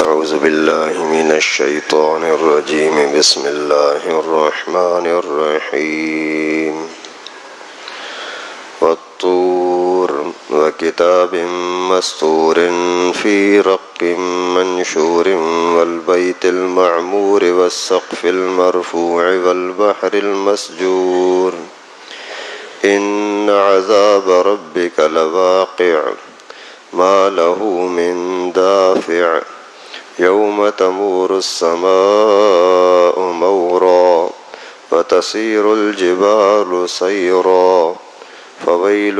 أعوذ بالله من الشيطان الرجيم بسم الله الرحمن الرحيم والطور وكتاب مسطور في رق منشور والبيت المعمور والسقف المرفوع والبحر المسجور إن عذاب ربك لواقع ما له من دافع يوم تمور السماء مورا وتسير الجبال سيرا فويل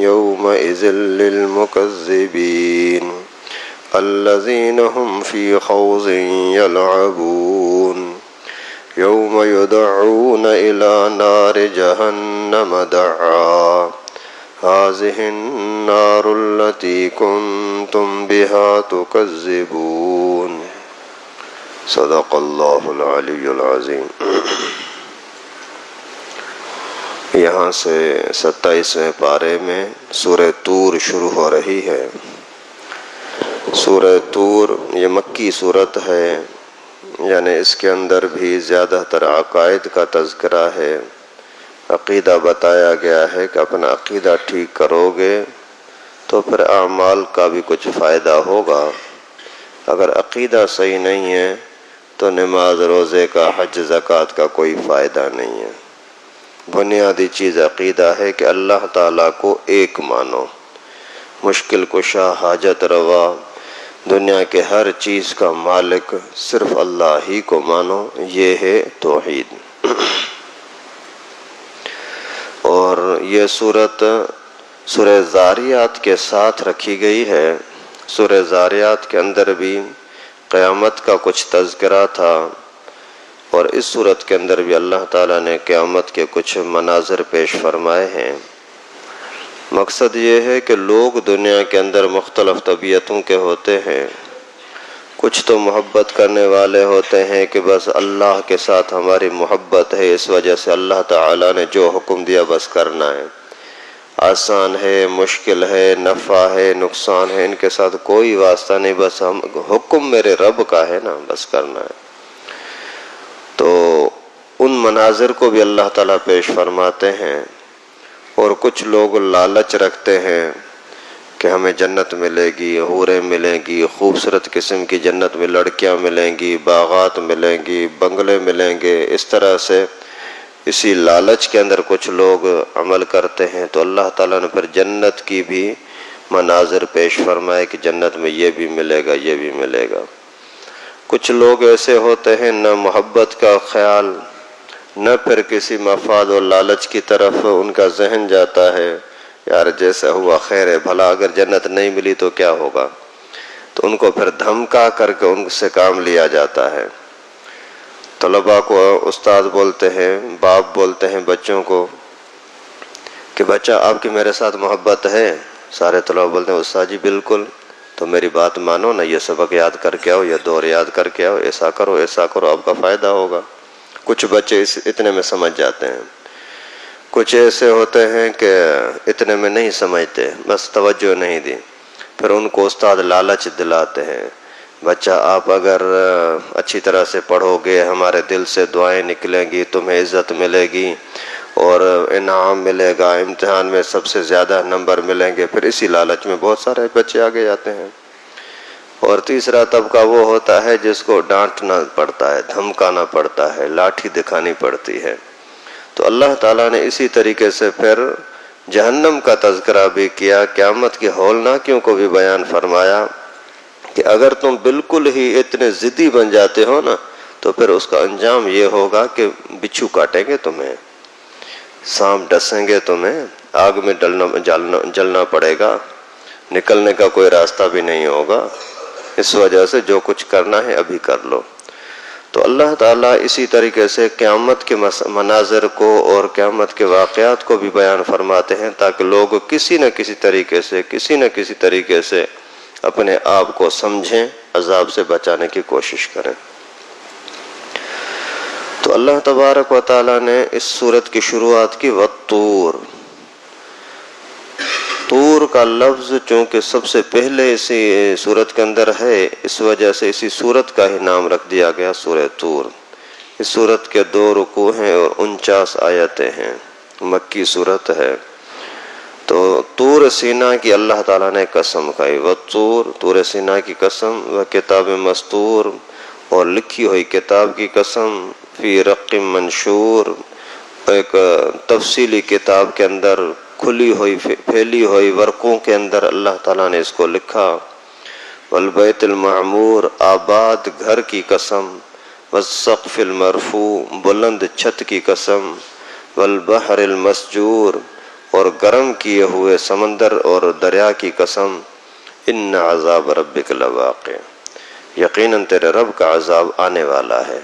يومئذ للمكذبين الذين هم في خوض يلعبون يوم يدعون إلى نار جهنم دعا هذه النار التي كنتم بها تكذبون صدق اللہ العلی العظیم۔ یہاں سے 27ویں پارے میں سورہ طور شروع ہو رہی ہے۔ سورہ طور یہ مکی صورت ہے، یعنی اس کے اندر بھی زیادہ تر عقائد کا تذکرہ ہے۔ عقیدہ بتایا گیا ہے کہ اپنا عقیدہ ٹھیک کرو گے تو پھر اعمال کا بھی کچھ فائدہ ہوگا، اگر عقیدہ صحیح نہیں ہے تو نماز روزے کا حج زکوٰۃ کا کوئی فائدہ نہیں ہے۔ بنیادی چیز عقیدہ ہے کہ اللہ تعالیٰ کو ایک مانو، مشکل کشا، حاجت روا، دنیا کے ہر چیز کا مالک صرف اللہ ہی کو مانو، یہ ہے توحید۔ اور یہ صورت سورہ ذاریات کے ساتھ رکھی گئی ہے۔ سورہ ذاریات کے اندر بھی قیامت کا کچھ تذکرہ تھا، اور اس صورت کے اندر بھی اللہ تعالیٰ نے قیامت کے کچھ مناظر پیش فرمائے ہیں۔ مقصد یہ ہے کہ لوگ دنیا کے اندر مختلف طبیعتوں کے ہوتے ہیں۔ کچھ تو محبت کرنے والے ہوتے ہیں کہ بس اللہ کے ساتھ ہماری محبت ہے، اس وجہ سے اللہ تعالیٰ نے جو حکم دیا بس کرنا ہے، آسان ہے، مشکل ہے، نفع ہے، نقصان ہے، ان کے ساتھ کوئی واسطہ نہیں، بس ہم حکم میرے رب کا ہے نا، بس کرنا ہے۔ تو ان مناظر کو بھی اللہ تعالیٰ پیش فرماتے ہیں۔ اور کچھ لوگ لالچ رکھتے ہیں کہ ہمیں جنت ملے گی، حوریں ملیں گی، خوبصورت قسم کی جنت میں لڑکیاں ملیں گی، باغات ملیں گی، بنگلے ملیں گے، اس طرح سے اسی لالچ کے اندر کچھ لوگ عمل کرتے ہیں۔ تو اللہ تعالیٰ نے پھر جنت کی بھی مناظر پیش فرمائے کہ جنت میں یہ بھی ملے گا، یہ بھی ملے گا۔ کچھ لوگ ایسے ہوتے ہیں نہ محبت کا خیال، نہ پھر کسی مفاد و لالچ کی طرف ان کا ذہن جاتا ہے، یار جیسا ہوا خیر ہے، بھلا اگر جنت نہیں ملی تو کیا ہوگا، تو ان کو پھر دھمکا کر کے ان سے کام لیا جاتا ہے۔ طلباء کو استاد بولتے ہیں، باپ بولتے ہیں بچوں کو کہ بچہ آپ کی میرے ساتھ محبت ہے؟ سارے طلباء بولتے ہیں استاد جی بالکل، تو میری بات مانو نا، یہ سبق یاد کر کے آؤ، یہ دور یاد کر کے آؤ، ایسا کرو ایسا کرو، آپ کا فائدہ ہوگا۔ کچھ بچے اتنے میں سمجھ جاتے ہیں، کچھ ایسے ہوتے ہیں کہ اتنے میں نہیں سمجھتے، بس توجہ نہیں دی، پھر ان کو استاد لالچ دلاتے ہیں، بچہ آپ اگر اچھی طرح سے پڑھو گے، ہمارے دل سے دعائیں نکلیں گی، تمہیں عزت ملے گی اور انعام ملے گا، امتحان میں سب سے زیادہ نمبر ملیں گے۔ پھر اسی لالچ میں بہت سارے بچے آگے جاتے ہیں۔ اور تیسرا طبقہ وہ ہوتا ہے جس کو ڈانٹنا پڑتا ہے، دھمکانا پڑتا ہے، لاٹھی دکھانی پڑتی ہے۔ تو اللہ تعالیٰ نے اسی طریقے سے پھر جہنم کا تذکرہ بھی کیا، قیامت کی ہولناکیوں کو بھی بیان فرمایا کہ اگر تم بالکل ہی اتنے ضدی بن جاتے ہو نا تو پھر اس کا انجام یہ ہوگا کہ بچھو کاٹیں گے تمہیں، سانپ ڈسیں گے تمہیں، آگ میں جلنا پڑے گا، نکلنے کا کوئی راستہ بھی نہیں ہوگا۔ اس وجہ سے جو کچھ کرنا ہے ابھی کر لو۔ تو اللہ تعالیٰ اسی طریقے سے قیامت کے مناظر کو اور قیامت کے واقعات کو بھی بیان فرماتے ہیں تاکہ لوگ کسی نہ کسی طریقے سے اپنے آپ کو سمجھیں، عذاب سے بچانے کی کوشش کریں۔ تو اللہ تبارک و تعالیٰ نے اس سورت کی شروعات کی والطور، طور کا لفظ چونکہ سب سے پہلے اسی صورت کے اندر ہے، اس وجہ سے اسی صورت کا ہی نام رکھ دیا گیا سورہ طور۔ اس صورت کے 2 رکوع ہیں اور 49 آیتیں ہیں، مکی صورت ہے۔ تو طور سینا کی اللہ تعالیٰ نے قسم کھائی، والطور، طور سینا کی قسم، و کتاب مستور، اور لکھی ہوئی کتاب کی قسم، فی رق منشور، ایک تفصیلی کتاب کے اندر، کھلی ہوئی پھیلی ہوئی ورقوں کے اندر اللہ تعالیٰ نے اس کو لکھا، والبیت المعمور، آباد گھر کی قسم، والسقف المرفوع، بلند چھت کی قسم، والبحر المسجور، اور گرم کیے ہوئے سمندر اور دریا کی قسم، ان عذاب ربک لواقع، یقیناً تیرے رب کا عذاب آنے والا ہے،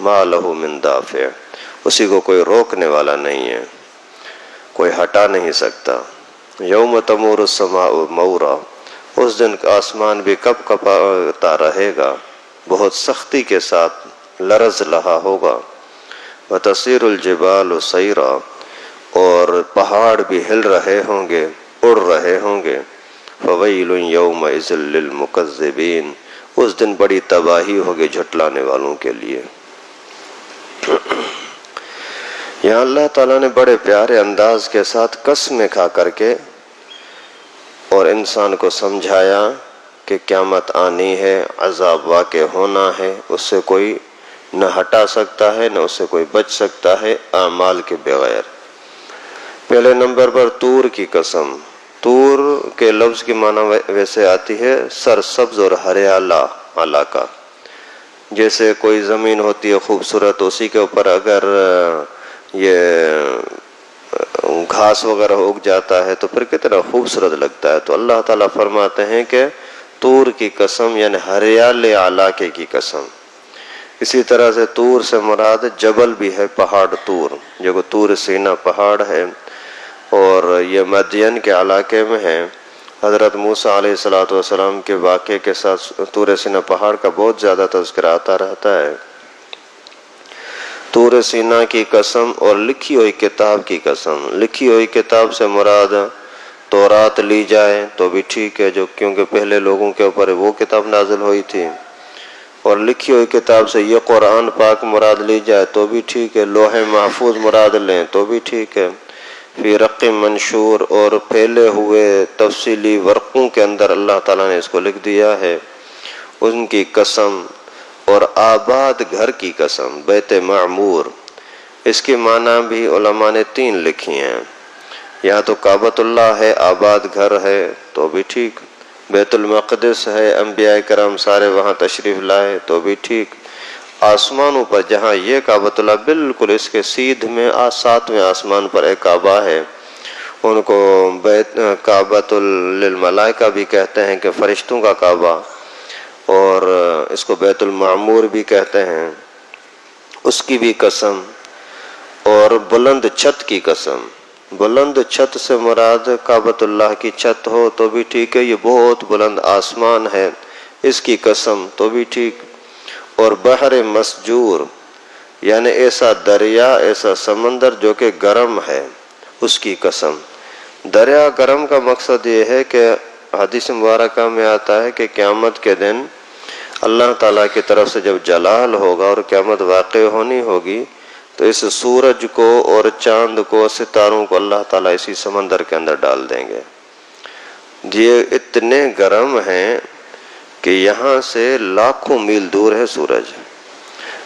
ما لہ من دافع، اسی کو کوئی روکنے والا نہیں ہے، کوئی ہٹا نہیں سکتا۔ یوم تمور السماء مورا، اس دن آسمان بھی کپ کپاتا رہے گا، بہت سختی کے ساتھ لرز رہا ہوگا، وتصیر الجبال سیرا، اور پہاڑ بھی ہل رہے ہوں گے، اڑ رہے ہوں گے، فویل یومئذ للمکذبین، اس دن بڑی تباہی ہوگی جھٹلانے والوں کے لیے۔ یہاں اللہ تعالیٰ نے بڑے پیارے انداز کے ساتھ قسمیں کھا کر کے اور انسان کو سمجھایا کہ قیامت آنی ہے، عذاب واقع ہونا ہے، اس سے کوئی نہ ہٹا سکتا ہے، نہ اس سے کوئی بچ سکتا ہے اعمال کے بغیر۔ پہلے نمبر پر طور کی قسم۔ طور کے لفظ کی معنی ویسے آتی ہے سرسبز اور ہریالا علاقہ، جیسے کوئی زمین ہوتی ہے خوبصورت، اسی کے اوپر اگر یہ گھاس وغیرہ اگ جاتا ہے تو پھر کتنا خوبصورت لگتا ہے۔ تو اللہ تعالیٰ فرماتے ہیں کہ طور کی قسم یعنی ہریالے علاقے کی قسم۔ اسی طرح سے طور سے مراد جبل بھی ہے، پہاڑ طور، جو طور سینا پہاڑ ہے، اور یہ مدین کے علاقے میں ہے۔ حضرت موسیٰ علیہ السلام کے واقعے کے ساتھ طور سینا پہاڑ کا بہت زیادہ تذکرہ آتا رہتا ہے۔ طور سینا کی قسم اور لکھی ہوئی کتاب کی قسم۔ لکھی ہوئی کتاب سے مراد تورات لی جائے تو بھی ٹھیک ہے، جو کیونکہ پہلے لوگوں کے اوپر وہ کتاب نازل ہوئی تھی، اور لکھی ہوئی کتاب سے یہ قرآن پاک مراد لی جائے تو بھی ٹھیک ہے، لوح محفوظ مراد لیں تو بھی ٹھیک ہے، فی رق منشور، اور پھیلے ہوئے تفصیلی ورقوں کے اندر اللہ تعالیٰ نے اس کو لکھ دیا ہے، ان کی قسم، اور آباد گھر کی قسم، بیت معمور۔ اس کی معنی بھی علماء نے 3 لکھی ہیں، یا تو کعبۃ اللہ ہے، آباد گھر ہے تو بھی ٹھیک، بیت المقدس ہے، انبیاء کرام سارے وہاں تشریف لائے تو بھی ٹھیک، آسمانوں پر جہاں یہ کعبۃ اللہ بالکل اس کے سیدھ میں 7ویں آسمان پر ایک کعبہ ہے، ان کو کعبۃ للملائکہ بھی کہتے ہیں کہ فرشتوں کا کعبہ، اور اس کو بیت المعمور بھی کہتے ہیں، اس کی بھی قسم، اور بلند چھت کی قسم۔ بلند چھت سے مراد کعبۃ اللہ کی چھت ہو تو بھی ٹھیک ہے، یہ بہت بلند آسمان ہے، اس کی قسم تو بھی ٹھیک، اور بحر مسجور یعنی ایسا دریا، ایسا سمندر جو کہ گرم ہے، اس کی قسم۔ دریا گرم کا مقصد یہ ہے کہ حدیث مبارکہ میں آتا ہے کہ قیامت کے دن اللہ تعالیٰ کی طرف سے جب جلال ہوگا اور قیامت واقع ہونی ہوگی تو اس سورج کو اور چاند کو، ستاروں کو اللہ تعالیٰ اسی سمندر کے اندر ڈال دیں گے۔ یہ اتنے گرم ہیں کہ یہاں سے لاکھوں میل دور ہے سورج۔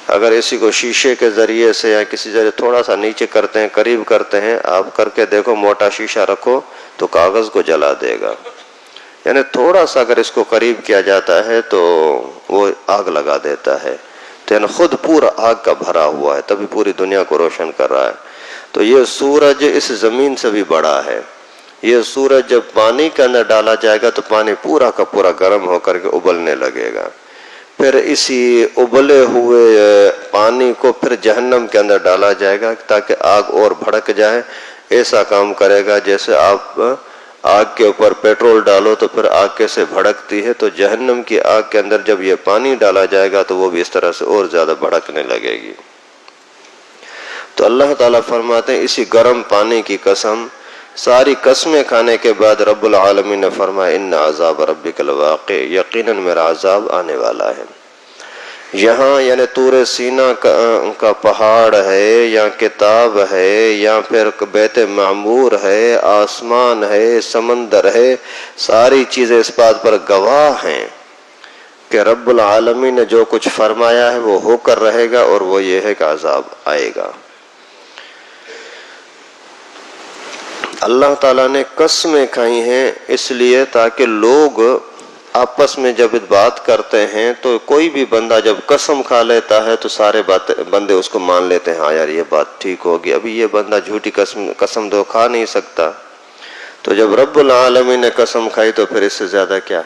اگر اسی کو شیشے کے ذریعے سے یا کسی ذریعے تھوڑا سا نیچے کرتے ہیں، قریب کرتے ہیں، آپ کر کے دیکھو، موٹا شیشہ رکھو تو کاغذ کو جلا دے گا، یعنی تھوڑا سا اگر اس کو قریب کیا جاتا ہے تو وہ آگ لگا دیتا ہے، تو یعنی خود پورا آگ کا بھرا ہوا ہے، تبھی پوری دنیا کو روشن کر رہا ہے۔ تو یہ سورج اس زمین سے بھی بڑا ہے۔ یہ سورج جب پانی کے اندر ڈالا جائے گا تو پانی پورا کا پورا گرم ہو کر کے ابلنے لگے گا، پھر اسی ابلے ہوئے پانی کو پھر جہنم کے اندر ڈالا جائے گا تاکہ آگ اور بھڑک جائے۔ ایسا کام کرے گا جیسے آپ آگ کے اوپر پیٹرول ڈالو تو پھر آگ کیسے بھڑکتی ہے، تو جہنم کی آگ کے اندر جب یہ پانی ڈالا جائے گا تو وہ بھی اس طرح سے اور زیادہ بھڑکنے لگے گی۔ تو اللہ تعالیٰ فرماتے ہیں اسی گرم پانی کی قسم، ساری قسمیں کھانے کے بعد رب العالمین نے فرمایا ان عذاب ربک لواقع، یقیناً میرا عذاب آنے والا ہے۔ یہاں یعنی طور سینہ کا پہاڑ ہے یا کتاب ہے یا پھر بیت معمور ہے، آسمان ہے، سمندر ہے، ساری چیزیں اس بات پر گواہ ہیں کہ رب العالمین نے جو کچھ فرمایا ہے وہ ہو کر رہے گا، اور وہ یہ ہے کہ عذاب آئے گا۔ اللہ تعالیٰ نے قسمیں کھائی ہیں اس لیے تاکہ لوگ آپس میں جب بات کرتے ہیں تو کوئی بھی بندہ جب قسم کھا لیتا ہے تو سارے بندے اس کو مان لیتے ہیں، ہاں یار یہ بات ٹھیک ہوگی، ابھی یہ بندہ جھوٹی قسم تو کھا نہیں سکتا۔ تو جب رب العالمین نے قسم کھائی تو پھر اس سے زیادہ کیا،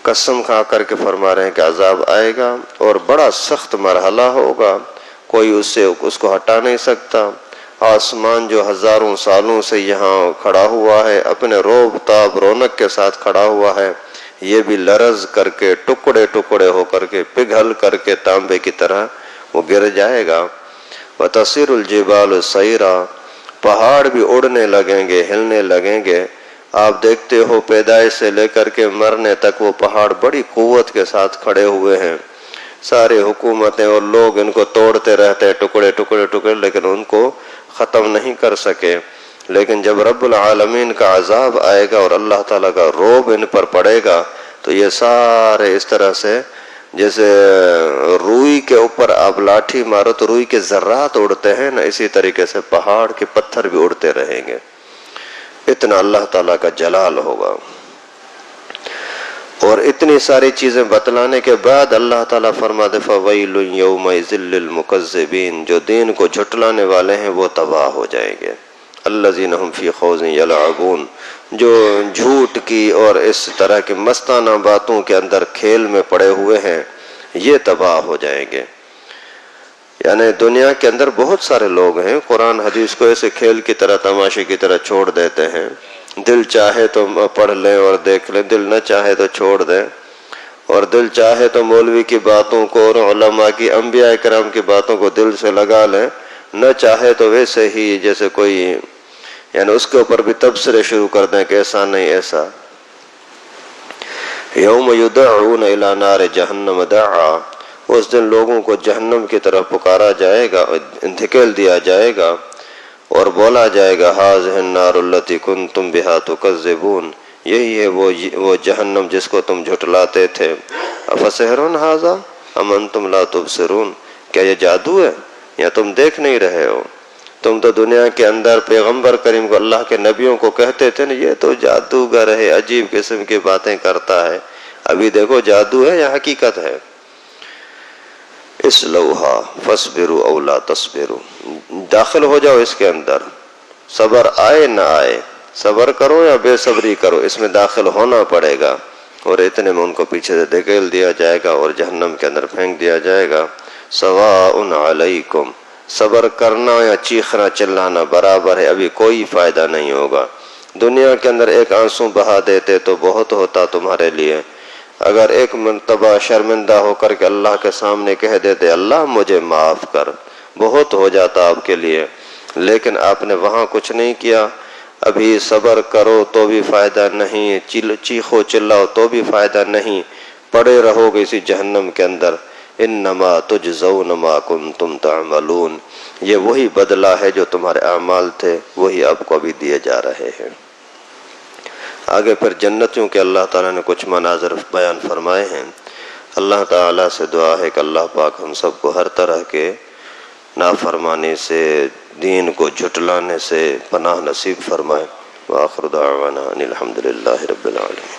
قسم کھا کر کے فرما رہے ہیں کہ عذاب آئے گا اور بڑا سخت مرحلہ ہوگا، کوئی اس کو ہٹا نہیں سکتا۔ آسمان جو ہزاروں سالوں سے یہاں کھڑا ہوا ہے، اپنے روب تاب رونق کے ساتھ کھڑا ہوا ہے، یہ بھی لرز کر کے ٹکڑے ٹکڑے ہو کر کے پگھل کر کے تانبے کی طرح وہ گر جائے گا۔ وَتَصِيرُ الْجِبَالُ سَيْرًا، پہاڑ بھی اڑنے لگیں گے، ہلنے لگیں گے۔ آپ دیکھتے ہو پیدائش سے لے کر کے مرنے تک وہ پہاڑ بڑی قوت کے ساتھ کھڑے ہوئے ہیں، سارے حکومتیں اور لوگ ان کو توڑتے رہتے ہیں ٹکڑے ٹکڑے ٹکڑے، لیکن ان کو ختم نہیں کر سکے۔ لیکن جب رب العالمین کا عذاب آئے گا اور اللہ تعالیٰ کا روب ان پر پڑے گا تو یہ سارے اس طرح سے جیسے روئی کے اوپر آپ لاٹھی مارو تو روئی کے ذرات اڑتے ہیں نا، اسی طریقے سے پہاڑ کے پتھر بھی اڑتے رہیں گے، اتنا اللہ تعالیٰ کا جلال ہوگا۔ اور اتنی ساری چیزیں بتلانے کے بعد اللہ تعالیٰ فرماتے فَوَيْلٌ يَوْمَئِذٍ لِّلْمُكَذِّبِينَ، جو دین کو جھٹلانے والے ہیں وہ تباہ ہو جائیں گے۔ الَّذِينَ هُمْ فِي خَوْضٍ يَلْعَبُونَ، جو جھوٹ کی اور اس طرح کی مستانہ باتوں کے اندر کھیل میں پڑے ہوئے ہیں یہ تباہ ہو جائیں گے۔ یعنی دنیا کے اندر بہت سارے لوگ ہیں قرآن حدیث کو ایسے کھیل کی طرح تماشے کی طرح چھوڑ دیتے ہیں، دل چاہے تو پڑھ لیں اور دیکھ لیں، دل نہ چاہے تو چھوڑ دیں، اور دل چاہے تو مولوی کی باتوں کو اور علماء کی انبیاء کرام کی باتوں کو دل سے لگا لیں، نہ چاہے تو ویسے ہی جیسے کوئی یعنی اس کے اوپر بھی تبصرے شروع کر دیں کہ ایسا نہیں ایسا۔ یوم یدعون الی نار جہنم دعا، اس دن لوگوں کو جہنم کی طرف پکارا جائے گا، دھکیل دیا جائے گا اور بولا جائے گا ھذہ النار التی کنتم بہا تکذبون، یہی ہے وہ جہنم جس کو تم جھٹلاتے تھے۔ افسحر ھذا ام انتم لا تبصرون، کیا یہ جادو ہے یا تم دیکھ نہیں رہے ہو؟ تم تو دنیا کے اندر پیغمبر کریم کو اللہ کے نبیوں کو کہتے تھے نا یہ تو جادوگر ہے، عجیب قسم کی باتیں کرتا ہے، ابھی دیکھو جادو ہے یا حقیقت ہے۔ اصلوہا فاصبروا او لا تصبروا، داخل ہو جاؤ اس کے اندر، صبر آئے نہ آئے، صبر کرو یا بے صبری کرو، اس میں داخل ہونا پڑے گا۔ اور اتنے میں ان کو پیچھے سے دھکیل دیا جائے گا اور جہنم کے اندر پھینک دیا جائے گا۔ سواء علیکم، صبر کرنا یا چیخنا چلانا برابر ہے، ابھی کوئی فائدہ نہیں ہوگا۔ دنیا کے اندر ایک آنسو بہا دیتے تو بہت ہوتا تمہارے لیے، اگر ایک مرتبہ شرمندہ ہو کر کے اللہ کے سامنے کہہ دیتے اللہ مجھے معاف کر، بہت ہو جاتا آپ کے لیے، لیکن آپ نے وہاں کچھ نہیں کیا۔ ابھی صبر کرو تو بھی فائدہ نہیں، چیخو چلاؤ تو بھی فائدہ نہیں، پڑے رہو گے اسی جہنم کے اندر۔ انما تجزون ما کنتم تعملون، یہ وہی بدلہ ہے جو تمہارے اعمال تھے وہی آپ کو ابھی دیے جا رہے ہیں۔ آگے پھر جنتیوں کے اللہ تعالیٰ نے کچھ مناظر بیان فرمائے ہیں۔ اللہ تعالیٰ سے دعا ہے کہ اللہ پاک ہم سب کو ہر طرح کے نافرمانی سے، دین کو جھٹلانے سے پناہ نصیب فرمائے۔ وآخر دعوانا ان الحمد للہ رب العالمین۔